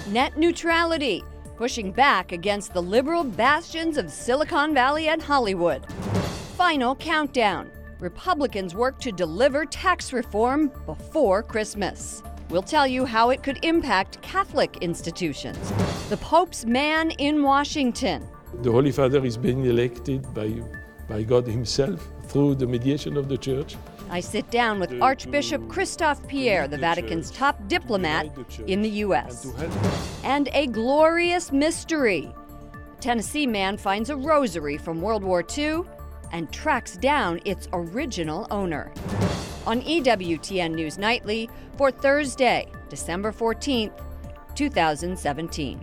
Net neutrality, pushing back against the liberal bastions of Silicon Valley and Hollywood. Final countdown. Republicans work to deliver tax reform before Christmas. We'll tell you how it could impact Catholic institutions. The Pope's man in Washington. The Holy Father is being elected by God himself through the mediation of the Church. I sit down with Archbishop Christophe Pierre, the Vatican's top diplomat in the U.S. And a glorious mystery. A Tennessee man finds a rosary from World War II and tracks down its original owner. On EWTN News Nightly for Thursday, December 14th, 2017.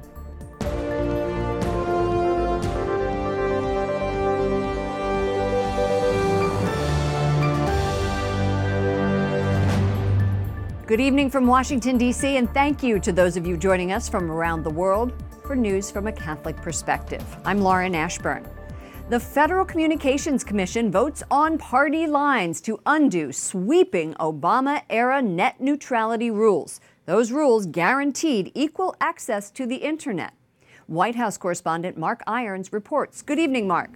Good evening from Washington, D.C., and thank you to those of you joining us from around the world for news from a Catholic perspective. I'm Lauren Ashburn. The Federal Communications Commission votes on party lines to undo sweeping Obama-era net neutrality rules. Those rules guaranteed equal access to the Internet. White House correspondent Mark Irons reports. Good evening, Mark.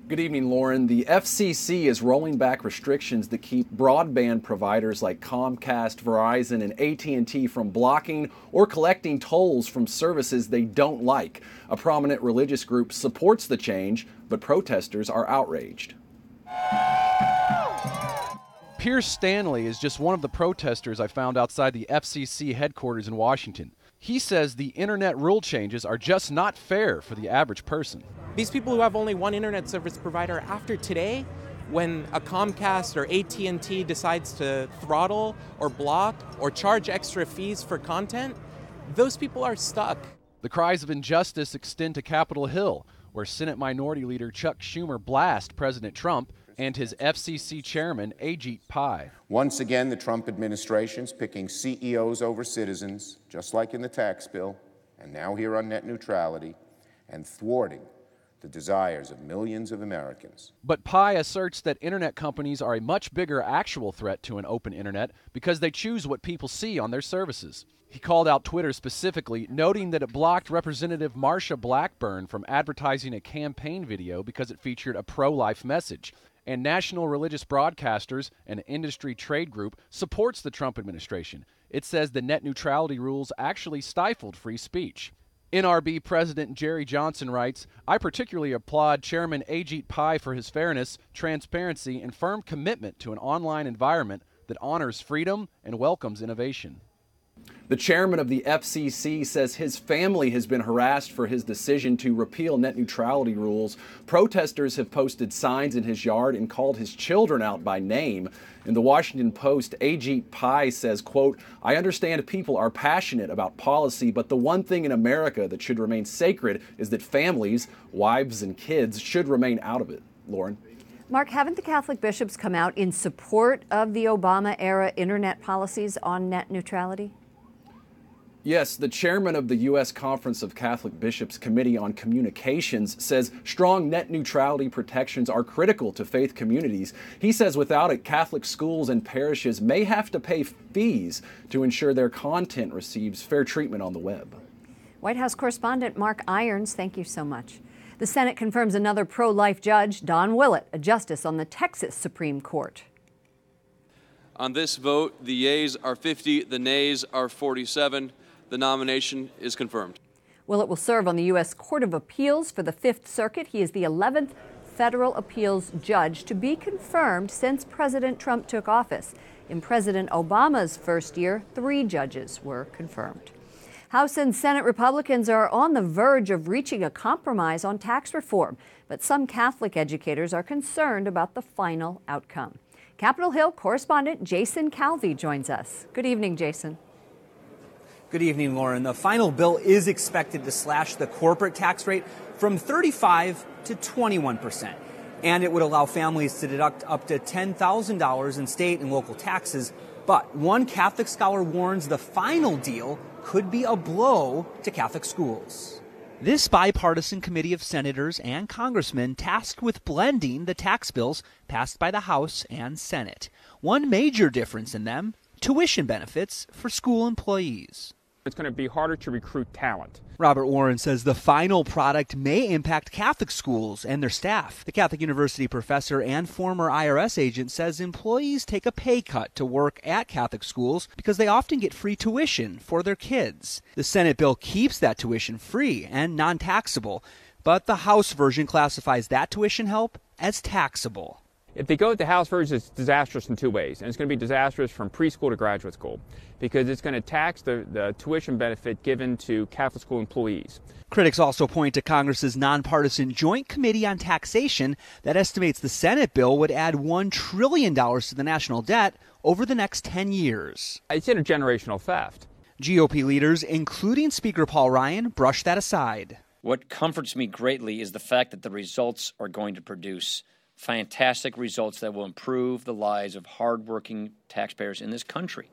Good evening, Lauren. The FCC is rolling back restrictions that keep broadband providers like Comcast, Verizon, and AT&T from blocking or collecting tolls from services they don't like. A prominent religious group supports the change, but protesters are outraged. Pierce Stanley is just one of the protesters I found outside the FCC headquarters in Washington. He says the internet rule changes are just not fair for the average person. These people who have only one internet service provider, after today, when a Comcast or AT&T decides to throttle or block or charge extra fees for content, those people are stuck. The cries of injustice extend to Capitol Hill, where Senate Minority Leader Chuck Schumer blasts President Trump and his FCC chairman, Ajit Pai. Once again, the Trump administration's picking CEOs over citizens, just like in the tax bill, and now here on net neutrality, and thwarting the desires of millions of Americans. But Pai asserts that internet companies are a much bigger actual threat to an open internet because they choose what people see on their services. He called out Twitter specifically, noting that it blocked Representative Marsha Blackburn from advertising a campaign video because it featured a pro-life message. And National Religious Broadcasters, an industry trade group, supports the Trump administration. It says the net neutrality rules actually stifled free speech. NRB President Jerry Johnson writes, I particularly applaud Chairman Ajit Pai for his fairness, transparency, and firm commitment to an online environment that honors freedom and welcomes innovation. The chairman of the FCC says his family has been harassed for his decision to repeal net neutrality rules. Protesters have posted signs in his yard and called his children out by name. In the Washington Post, Ajit Pai says, quote, I understand people are passionate about policy, but the one thing in America that should remain sacred is that families, wives and kids, should remain out of it. Lauren? Mark, haven't the Catholic bishops come out in support of the Obama-era internet policies on net neutrality? Yes, the chairman of the U.S. Conference of Catholic Bishops Committee on Communications says strong net neutrality protections are critical to faith communities. He says without it, Catholic schools and parishes may have to pay fees to ensure their content receives fair treatment on the web. White House correspondent Mark Irons, thank you so much. The Senate confirms another pro-life judge, Don Willett, a justice on the Texas Supreme Court. On this vote, the yeas are 50, the nays are 47. The nomination is confirmed. Willett will serve on the U.S. Court of Appeals for the Fifth Circuit. He is the 11th federal appeals judge to be confirmed since President Trump took office. In President Obama's first year, 3 judges were confirmed. House and Senate Republicans are on the verge of reaching a compromise on tax reform, but some Catholic educators are concerned about the final outcome. Capitol Hill correspondent Jason Calvi joins us. Good evening, Jason. Good evening, Lauren. The final bill is expected to slash the corporate tax rate from 35% to 21%. And it would allow families to deduct up to $10,000 in state and local taxes. But one Catholic scholar warns the final deal could be a blow to Catholic schools. This bipartisan committee of senators and congressmen tasked with blending the tax bills passed by the House and Senate. One major difference in them, tuition benefits for school employees. It's going to be harder to recruit talent. Robert Warren says the final product may impact Catholic schools and their staff. The Catholic University professor and former IRS agent says employees take a pay cut to work at Catholic schools because they often get free tuition for their kids. The Senate bill keeps that tuition free and non-taxable, but the House version classifies that tuition help as taxable. If they go with the House version, it's disastrous in two ways, and it's going to be disastrous from preschool to graduate school because it's going to tax the tuition benefit given to Catholic school employees. Critics also point to Congress's nonpartisan Joint Committee on Taxation that estimates the Senate bill would add $1 trillion to the national debt over the next 10 years. It's intergenerational theft. GOP leaders, including Speaker Paul Ryan, brushed that aside. What comforts me greatly is the fact that the results are going to produce fantastic results that will improve the lives of hardworking taxpayers in this country.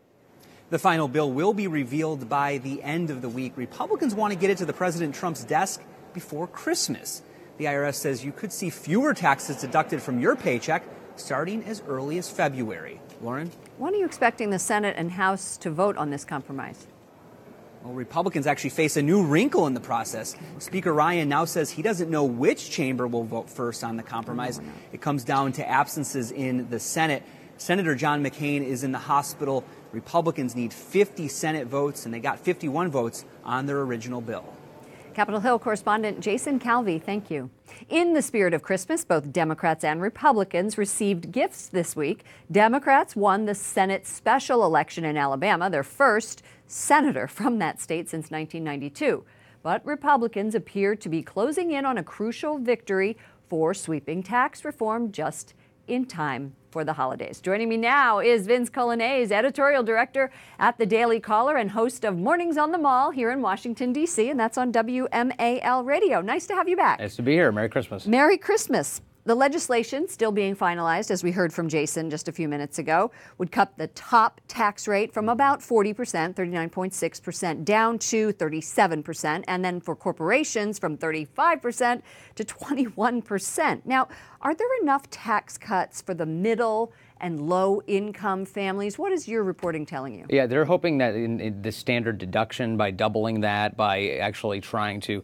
The final bill will be revealed by the end of the week. Republicans want to get it to the President Trump's desk before Christmas. The IRS says you could see fewer taxes deducted from your paycheck starting as early as February. Lauren? When are you expecting the Senate and House to vote on this compromise? Well, Republicans actually face a new wrinkle in the process. Speaker Ryan now says he doesn't know which chamber will vote first on the compromise. It comes down to absences in the Senate. Senator John McCain is in the hospital. Republicans need 50 Senate votes, and they got 51 votes on their original bill. Capitol Hill correspondent Jason Calvi, thank you. In the spirit of Christmas, both Democrats and Republicans received gifts this week. Democrats won the Senate special election in Alabama, their first senator from that state since 1992. But Republicans appear to be closing in on a crucial victory for sweeping tax reform just in time for the holidays. Joining me now is Vince Cullen, editorial director at The Daily Caller and host of Mornings on the Mall here in Washington, D.C., and that's on WMAL Radio. Nice to have you back. Nice to be here. Merry Christmas. Merry Christmas. The legislation, still being finalized, as we heard from Jason just a few minutes ago, would cut the top tax rate from about 40%, 39.6%, down to 37%, and then for corporations from 35% to 21%. Now, are there enough tax cuts for the middle and low-income families? What is your reporting telling you? Yeah, they're hoping that in the standard deduction, by doubling that, by actually trying to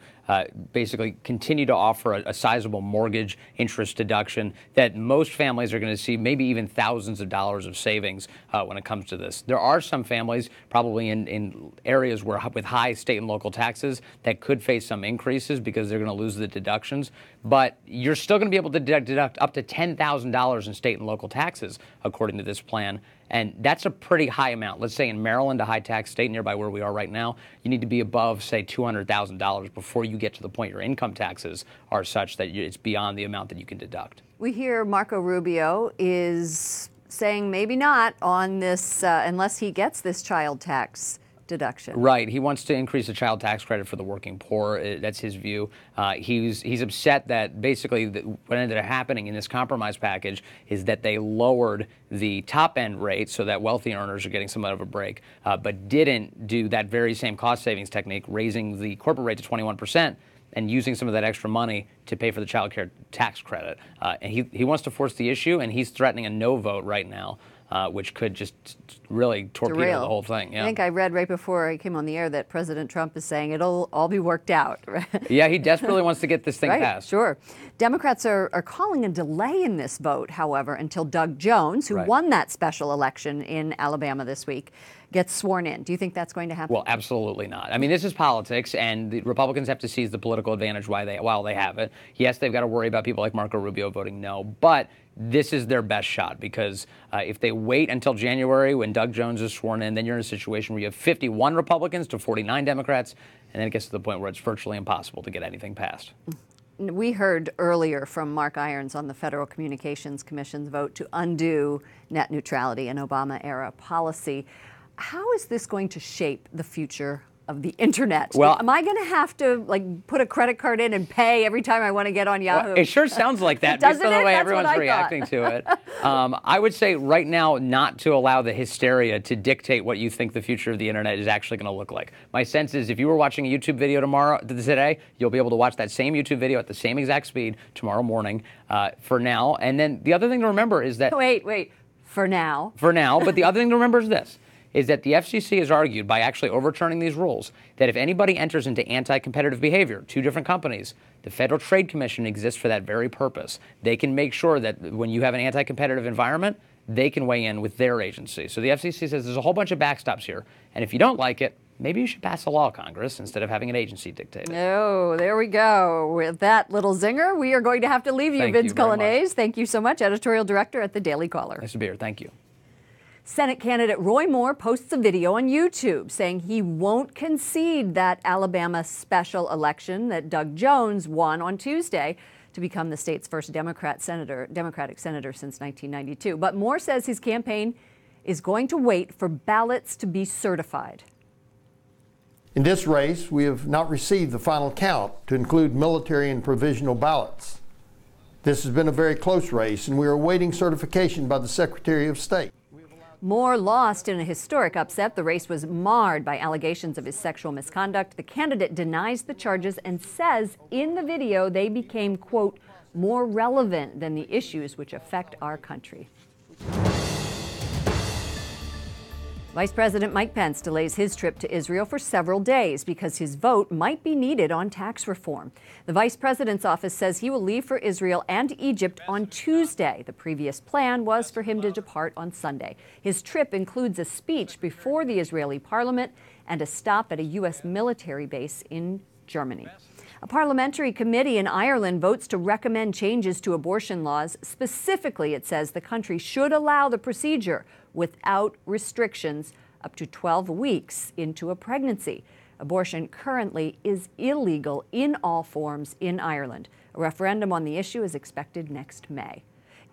basically continue to offer a sizable mortgage interest deduction, that most families are going to see maybe even thousands of dollars of savings when it comes to this. There are some families, probably in areas where with high state and local taxes, that could face some increases because they're going to lose the deductions. But you're still going to be able to deduct up to $10,000 in state and local taxes, according to this plan. And that's a pretty high amount. Let's say in Maryland, a high tax state nearby where we are right now, you need to be above, say, $200,000 before you get to the point your income taxes are such that it's beyond the amount that you can deduct. We hear Marco Rubio is saying maybe not on this unless he gets this child tax deduction. Right. He wants to increase the child tax credit for the working poor. That's his view. He's upset that basically what ended up happening in this compromise package is that they lowered the top end rate so that wealthy earners are getting somewhat of a break, but didn't do that very same cost savings technique, raising the corporate rate to 21% and using some of that extra money to pay for the child care tax credit. And he wants to force the issue, and he's threatening a no vote right now. Which could just really torpedo the whole thing. Yeah. I think I read right before I came on the air that President Trump is saying it'll all be worked out. Yeah, he desperately wants to get this thing passed. Sure. Democrats are calling a delay in this vote, however, until Doug Jones, who won that special election in Alabama this week, gets sworn in. Do you think that's going to happen? Well, absolutely not. I mean, this is politics, and the Republicans have to seize the political advantage while they have it. Yes, they've got to worry about people like Marco Rubio voting no, but this is their best shot because if they wait until January when Doug Jones is sworn in, then you're in a situation where you have 51 Republicans to 49 Democrats, and then it gets to the point where it's virtually impossible to get anything passed. We heard earlier from Mark Irons on the Federal Communications Commission's vote to undo net neutrality, an Obama-era policy. How is this going to shape the future of the internet? Well, am I going to have to put a credit card in and pay every time I want to get on Yahoo? Well, it sure sounds like that based on the way everyone's reacting to it. I would say right now not to allow the hysteria to dictate what you think the future of the internet is actually going to look like. My sense is if you were watching a YouTube video today, you'll be able to watch that same YouTube video at the same exact speed tomorrow morning for now. And then the other thing to remember is that... Wait. For now. But the other thing to remember is this. is that the FCC has argued by actually overturning these rules that if anybody enters into anti-competitive behavior, two different companies, the Federal Trade Commission exists for that very purpose. They can make sure that when you have an anti-competitive environment, they can weigh in with their agency. So the FCC says there's a whole bunch of backstops here, and if you don't like it, maybe you should pass a law, Congress, instead of having an agency dictate it. Oh, there we go. With that little zinger, we are going to have to leave you, Thank Vince you very Cullen. much. Thank you so much, editorial director at the Daily Caller. Nice to be here. Thank you. Senate candidate Roy Moore posts a video on YouTube saying he won't concede that Alabama special election that Doug Jones won on Tuesday to become the state's first Democratic senator since 1992. But Moore says his campaign is going to wait for ballots to be certified. In this race, we have not received the final count to include military and provisional ballots. This has been a very close race, and we are awaiting certification by the Secretary of State. Moore lost in a historic upset. The race was marred by allegations of his sexual misconduct. The candidate denies the charges and says in the video they became, quote, more relevant than the issues which affect our country. Vice President Mike Pence delays his trip to Israel for several days because his vote might be needed on tax reform. The vice president's office says he will leave for Israel and Egypt on Tuesday. The previous plan was for him to depart on Sunday. His trip includes a speech before the Israeli parliament and a stop at a U.S. military base in Germany. A parliamentary committee in Ireland votes to recommend changes to abortion laws. Specifically, it says the country should allow the procedure without restrictions up to 12 weeks into a pregnancy. Abortion currently is illegal in all forms in Ireland. A referendum on the issue is expected next May.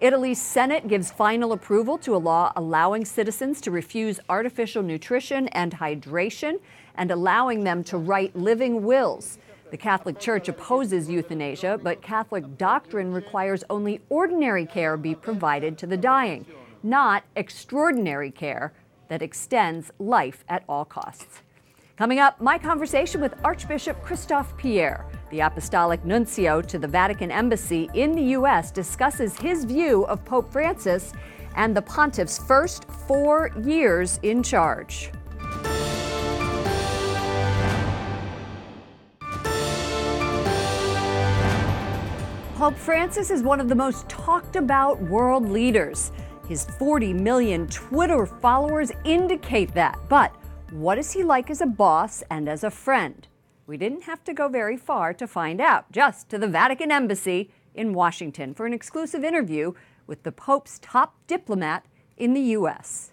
Italy's Senate gives final approval to a law allowing citizens to refuse artificial nutrition and hydration and allowing them to write living wills. The Catholic Church opposes euthanasia, but Catholic doctrine requires only ordinary care be provided to the dying, not extraordinary care that extends life at all costs. Coming up, my conversation with Archbishop Christophe Pierre. The Apostolic Nuncio to the Vatican Embassy in the U.S. discusses his view of Pope Francis and the pontiff's first 4 years in charge. Pope Francis is one of the most talked about world leaders. His 40 million Twitter followers indicate that. But what is he like as a boss and as a friend? We didn't have to go very far to find out, just to the Vatican Embassy in Washington for an exclusive interview with the Pope's top diplomat in the U.S.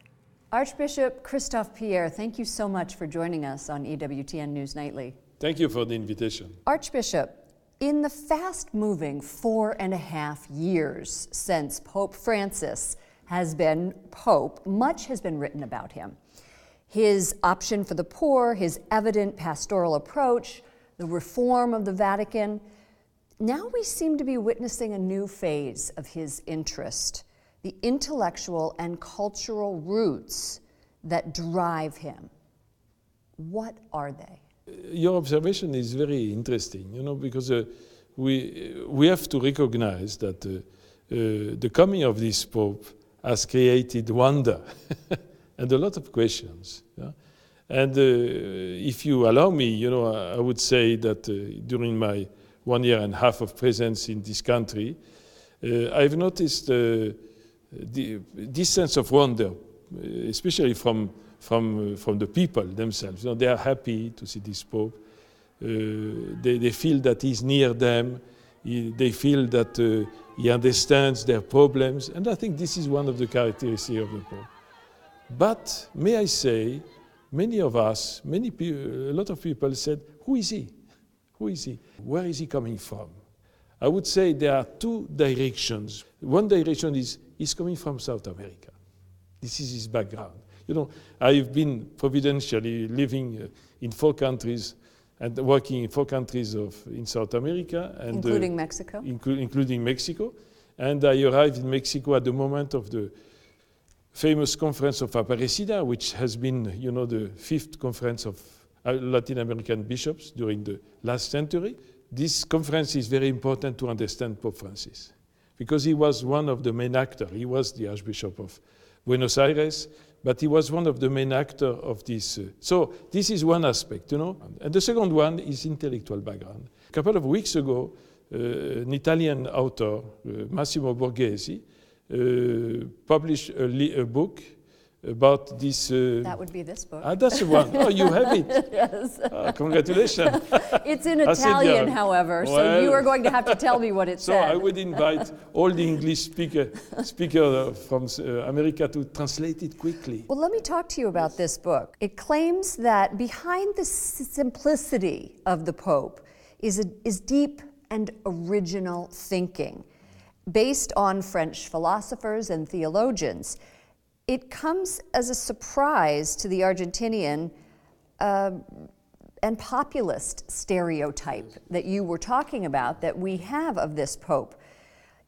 Archbishop Christophe Pierre, thank you so much for joining us on EWTN News Nightly. Thank you for the invitation. Archbishop, in the fast-moving 4.5 years since Pope Francis has been Pope, much has been written about him. His option for the poor, his evident pastoral approach, the reform of the Vatican. Now we seem to be witnessing a new phase of his interest, the intellectual and cultural roots that drive him. What are they? Your observation is very interesting, because we have to recognize that the coming of this Pope has created wonder and a lot of questions. Yeah? And if you allow me, I would say that during my 1.5 years of presence in this country, I've noticed this sense of wonder, especially from the people themselves. They are happy to see this Pope. They feel that he's near them. They feel that he understands their problems. And I think this is one of the characteristics of the Pope. But may I say, many of us, a lot of people said, who is he? Who is he? Where is he coming from? I would say there are two directions. One direction is he's coming from South America. This is his background. I've been providentially living in 4 countries and working in 4 countries in South America. And, including Mexico? Including Mexico. And I arrived in Mexico at the moment of the famous conference of Aparecida, which has been, the 5th conference of Latin American bishops during the last century. This conference is very important to understand Pope Francis, because he was one of the main actors. He was the Archbishop of Buenos Aires, but he was one of the main actors of this. So this is one aspect, And the second one is intellectual background. A couple of weeks ago, an Italian author, Massimo Borghesi, published a book about this. That would be this book. That's the one. Oh, you have it. Yes. Congratulations. It's in Italian, however, so you are going to have to tell me what it said. So I would invite all the English speaker from America to translate it quickly. Well, let me talk to you about this book. It claims that behind the simplicity of the Pope is deep and original thinking based on French philosophers and theologians. It comes as a surprise to the Argentinian and populist stereotype that you were talking about that we have of this Pope.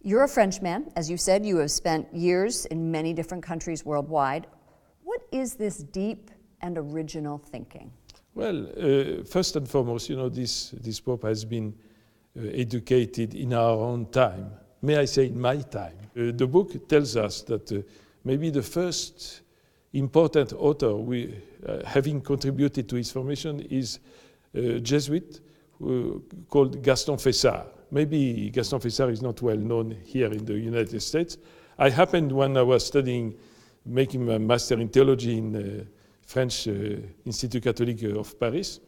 You're a Frenchman. As you said, you have spent years in many different countries worldwide. What is this deep and original thinking? Well, first and foremost, this Pope has been educated in our own time. May I say in my time? The book tells us that maybe the first important author having contributed to his formation is a Jesuit called Gaston Fessard. Maybe Gaston Fessard is not well known here in the United States. I happened when I was studying, making my master in theology in French Institut Catholique of Paris,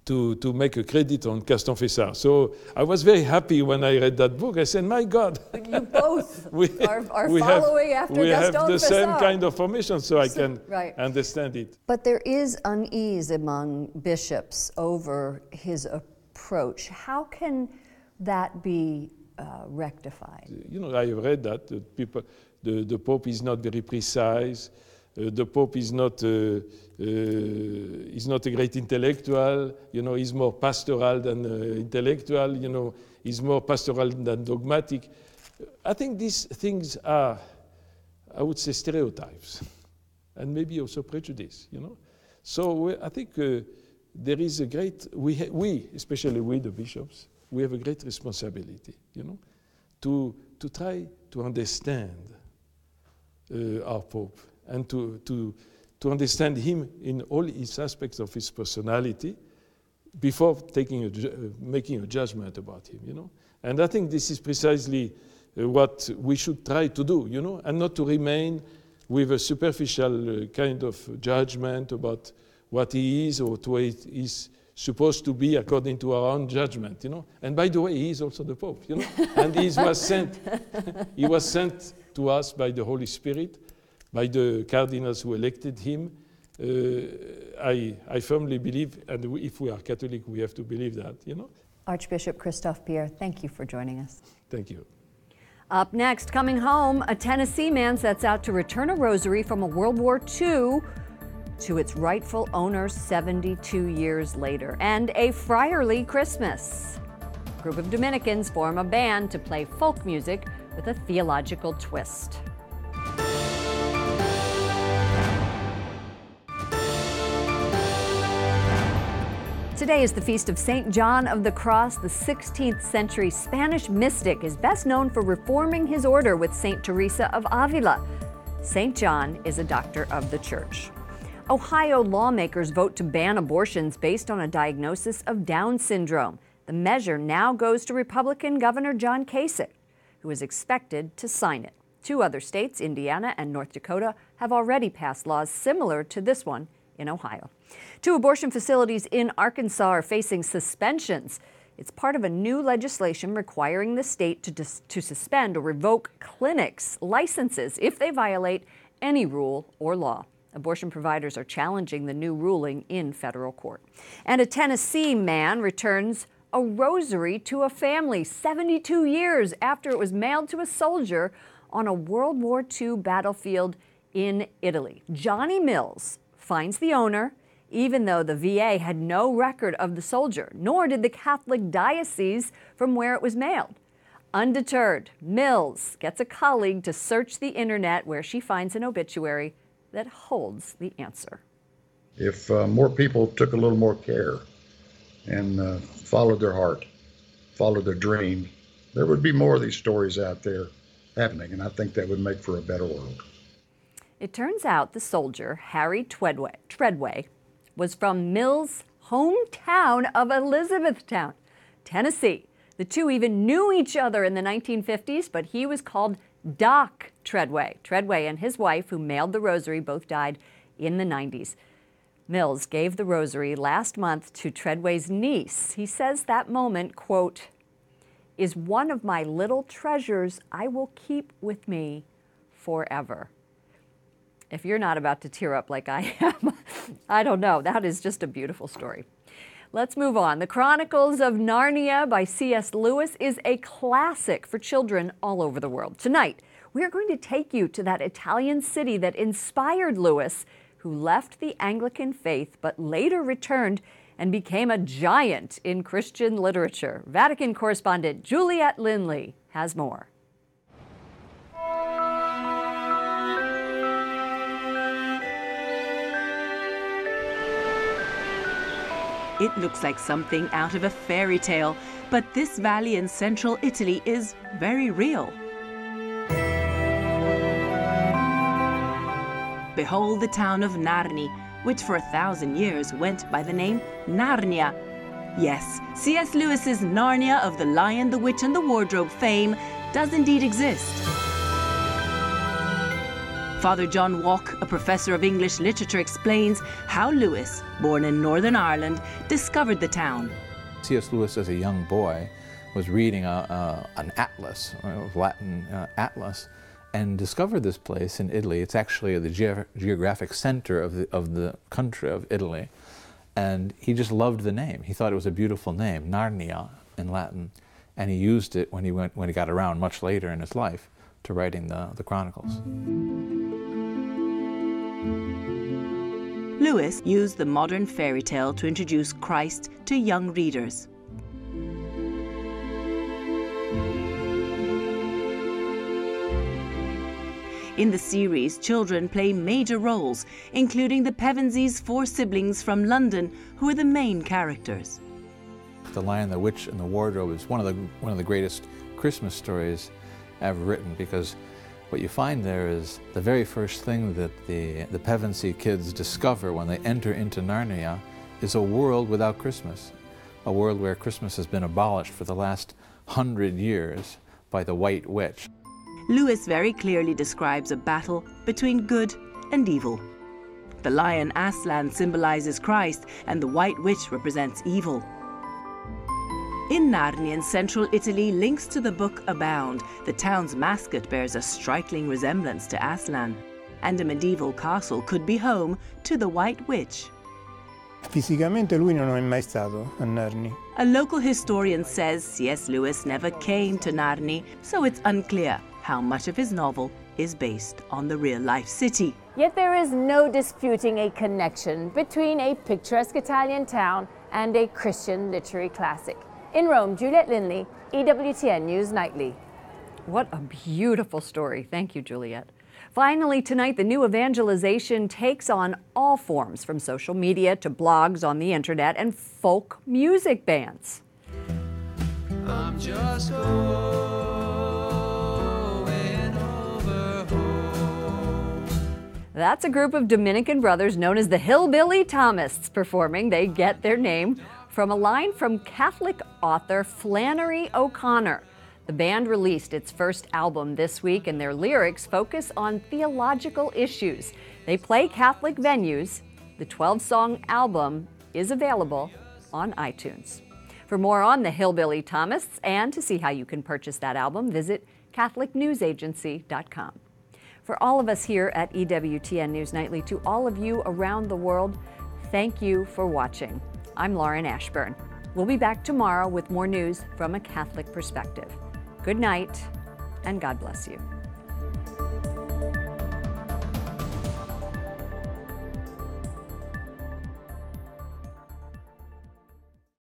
to make a credit on Gaston Fessard. So I was very happy when I read that book. I said, my God. You both are following after Gaston Fessard. We have the same kind of formation, so I can understand it. But there is unease among bishops over his approach. How can that be rectified? I have read that the Pope is not very precise. The Pope is not a great intellectual. He's more pastoral than intellectual. He's more pastoral than dogmatic. I think these things are, I would say, stereotypes, and maybe also prejudice. So I think there is a great we, especially we, the bishops, we have a great responsibility. To try to understand our Pope. And to understand him in all his aspects of his personality before making a judgment about him, And I think this is precisely what we should try to do, and not to remain with a superficial kind of judgment about what he is or what he is supposed to be according to our own judgment, And by the way, he is also the Pope, And he was sent to us by the Holy Spirit, by the cardinals who elected him. I firmly believe, and if we are Catholic, we have to believe that, Archbishop Christophe Pierre, thank you for joining us. Thank you. Up next, coming home, a Tennessee man sets out to return a rosary from a World War II to its rightful owner 72 years later. And a friarly Christmas. A group of Dominicans form a band to play folk music with a theological twist. Today is the feast of St. John of the Cross. The 16th century Spanish mystic is best known for reforming his order with St. Teresa of Avila. St. John is a doctor of the Church. Ohio lawmakers vote to ban abortions based on a diagnosis of Down syndrome. The measure now goes to Republican Governor John Kasich, who is expected to sign it. Two other states, Indiana and North Dakota, have already passed laws similar to this one in Ohio. Two abortion facilities in Arkansas are facing suspensions. It's part of a new legislation requiring the state to suspend or revoke clinics' licenses if they violate any rule or law. Abortion providers are challenging the new ruling in federal court. And a Tennessee man returns a rosary to a family 72 years after it was mailed to a soldier on a World War II battlefield in Italy. Johnny Mills finds the owner, even though the VA had no record of the soldier, nor did the Catholic diocese from where it was mailed. Undeterred, Mills gets a colleague to search the internet, where she finds an obituary that holds the answer. If more people took a little more care and followed their heart, followed their dream, there would be more of these stories out there happening, and I think that would make for a better world. It turns out the soldier, Harry Treadway, was from Mill's hometown of Elizabethtown, Tennessee. The two even knew each other in the 1950s, but he was called Doc Treadway. Treadway and his wife, who mailed the rosary, both died in the 90s. Mills gave the rosary last month to Treadway's niece. He says that moment, quote, is one of my little treasures I will keep with me forever. If you're not about to tear up like I am, I don't know. That is just a beautiful story. Let's move on. The Chronicles of Narnia by C.S. Lewis is a classic for children all over the world. Tonight, we are going to take you to that Italian city that inspired Lewis, who left the Anglican faith but later returned and became a giant in Christian literature. Vatican correspondent Juliette Lindley has more. It looks like something out of a fairy tale, but this valley in central Italy is very real. Behold the town of Narni, which for 1,000 years went by the name Narnia. Yes, C.S. Lewis's Narnia of the Lion, the Witch, and the Wardrobe fame does indeed exist. Father John Walk, a professor of English literature, explains how Lewis, born in Northern Ireland, discovered the town. C.S. Lewis, as a young boy, was reading an atlas, a Latin atlas, and discovered this place in Italy. It's actually the geographic center of the country of Italy. And he just loved the name. He thought it was a beautiful name, Narnia in Latin. And he used it when he got around much later in his life to writing the Chronicles. Lewis used the modern fairy tale to introduce Christ to young readers. In the series, children play major roles, including the Pevensies' 4 siblings from London, who are the main characters. The Lion, the Witch, and the Wardrobe is one of the greatest Christmas stories ever written, because what you find there is the very first thing that the Pevensey kids discover when they enter into Narnia is a world without Christmas, a world where Christmas has been abolished for the last 100 years by the White Witch. Lewis very clearly describes a battle between good and evil. The lion Aslan symbolizes Christ, and the White Witch represents evil. In Narnia in central Italy, links to the book abound. The town's mascot bears a striking resemblance to Aslan, and a medieval castle could be home to the White Witch. Fisicamente lui non è mai stato a Narni. A local historian says C.S. Lewis never came to Narni, so it's unclear how much of his novel is based on the real-life city. Yet there is no disputing a connection between a picturesque Italian town and a Christian literary classic. In Rome, Juliette Lindley, EWTN News Nightly. What a beautiful story. Thank you, Juliette. Finally, tonight, the new evangelization takes on all forms, from social media to blogs on the internet and folk music bands. I'm just going over home. That's a group of Dominican brothers known as the Hillbilly Thomists performing. They get their name from a line from Catholic author Flannery O'Connor. The band released its first album this week, and their lyrics focus on theological issues. They play Catholic venues. The 12-song album is available on iTunes. For more on the Hillbilly Thomists and to see how you can purchase that album, visit CatholicNewsAgency.com. For all of us here at EWTN News Nightly, to all of you around the world, thank you for watching. I'm Lauren Ashburn. We'll be back tomorrow with more news from a Catholic perspective. Good night, and God bless you.